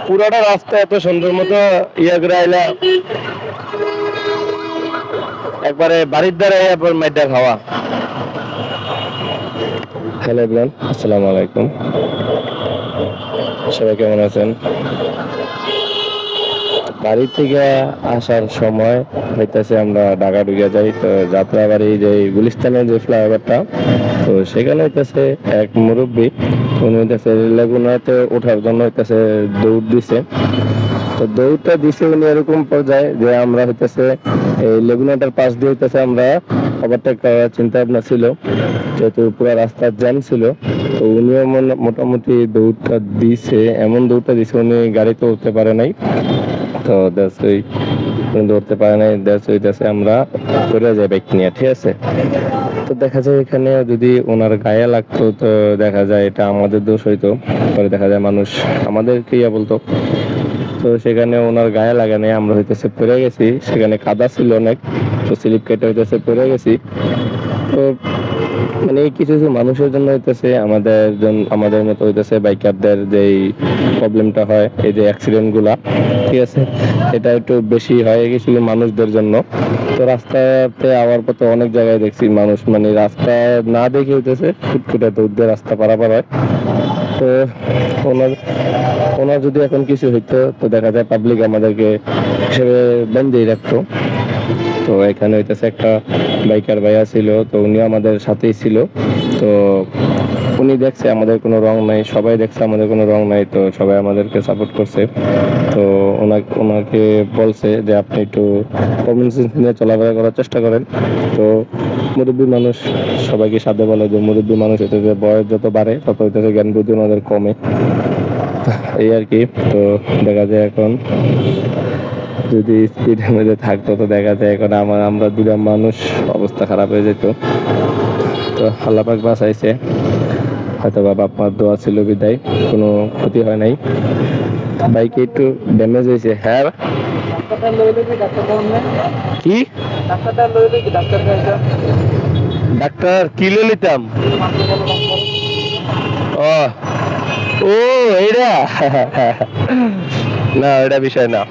পুরাটা রাস্তা এত সুন্দর মতো ইয়া করে আইলা একবারে বাড়ির দ্বারা এরপর মাইডা খাওয়া। হ্যালো এভরিওয়ান, আসসালামু আলাইকুম। সবাই কেমন আছেন? বাড়ি থেকে আসার সময় হইতেছে আমরা ঢাকা ঢুকে যাই, তো যাত্রাবাড়ি যে গুলিস্তানের যে ফ্লাইওভারটা, তো সেখানে হইতেছে এক মুরব্বী, উনি হইতেছে লেগুনাতে ওঠার জন্য হইতেছে দৌড় দিছে। তো দৌড়টা দিছে উনি এরকম পর্যায়ে যে আমরা হইতেছে এই লেগুনাটার পাশ দিয়ে হইতেছে আমরা ওভারটেক করার চিন্তা ভাবনা ছিল, যেহেতু পুরো রাস্তার জ্যাম ছিল। তো উনিও মোটামুটি দৌড়টা দিছে, এমন দৌড়টা দিছে উনি গাড়িতে উঠতে পারে নাই। তো ধরতে পারে নাই, আমরা চলে যাই বাইক নিয়ে, ঠিক আছে। তো দেখা যায় এখানে যদি ওনার গায়ে লাগতো তো দেখা যায় এটা আমাদের দোষ হইতো, পরে দেখা যায় মানুষ আমাদেরকে ইয়া বলতো। তো সেখানে ওনার গায়ে লাগে নাই, আমরা হইতেছে পড়ে গেছি, সেখানে কাদা ছিল অনেক, তো স্লিপ কেটে হইতেছে পড়ে গেছি। তো মানে কিছু কিছু মানুষের জন্য হইতেছে আমাদের মতো হইতেছে বাইকারদের যেই প্রবলেমটা হয়, এই যে অ্যাক্সিডেন্ট গুলা, ঠিক আছে, এটা একটু বেশি হয় কিছু মানুষদের জন্য। তো রাস্তাতে আওয়ার পথে অনেক জায়গায় দেখছি মানুষ মানে রাস্তা না দেখে হইতেছে ফুটফুটে দৌড় দিয়ে রাস্তা পারাপার হয়। তো ওনার যদি এখন কিছু হইতো তো দেখা যায় পাবলিক আমাদেরকে হিসেবে বেঁধেই রাখতো। তো এখানে হইতেছে একটা বাইকার ভাইয়া ছিল, তো উনি আমাদের সাথেই ছিল। তো উনি দেখছে আমাদের কোনো রং নাই, সবাই দেখছে আমাদের কোনো রং নাই, তো সবাই আমাদেরকে সাপোর্ট করছে। তো ওনাকে বলছে যে আপনি একটু কমন সেন্স নিয়ে চলাফেরা করার চেষ্টা করেন। তো মুরব্বী মানুষ সবাইকে সাথে বলে যে মুরব্বী মানুষ হইতেছে বয়স যত বাড়ে তত হইতেছে জ্ঞান বুদ্ধি ওনাদের কমে, এই আর কি। তো দেখা যায় এখন যদি স্পিডের মধ্যে থাকতো তো দেখা যায় এখন আমরা দুটা মানুষ অবস্থা খারাপ হয়ে যেত। তো আল্লাহ পাক বাঁচাইছে, হয়তো বাপ মার দোয়া ছিল বিদায় কোনো ক্ষতি হয় নাই। বাইকে একটু ড্যামেজ হয়েছে। হ্যাঁ কি ডাক্তার কি নিতাম? ও ও এইটা না, এটা বিষয় না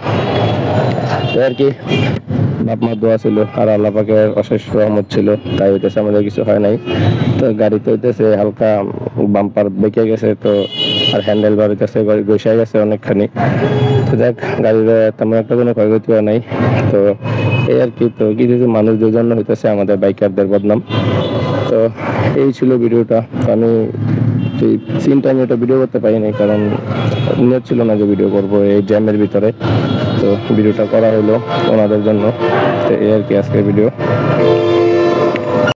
আর কি। বাপ মার দোয়া ছিল আর আল্লাহ পাকের অশেষ রহমত ছিল, তাই হইতেছে আমাদের কিছু হয় নাই। তো গাড়িতে হইতেছে হালকা বাম্পার বেঁকে গেছে, তো আর হ্যান্ডেল বার হইতেছে ঘষে গেছে অনেকখানি। তো যাক, গাড়ির তেমন একটা কোনো ক্ষয়ক্ষতি হয় নাই। তো এই আর কি। তো কিছু কিছু মানুষদের জন্য হইতেছে আমাদের বাইকারদের বদনাম। তো এই ছিল ভিডিওটা। আমি সেই সিনটা আমি ওটা ভিডিও করতে পারি নাই, কারণ নিয়ত ছিল না যে ভিডিও করবো এই জ্যামের ভিতরে। তো ভিডিওটা করা হলো ওনাদের জন্য। তো এই আর কি আজকের ভিডিও।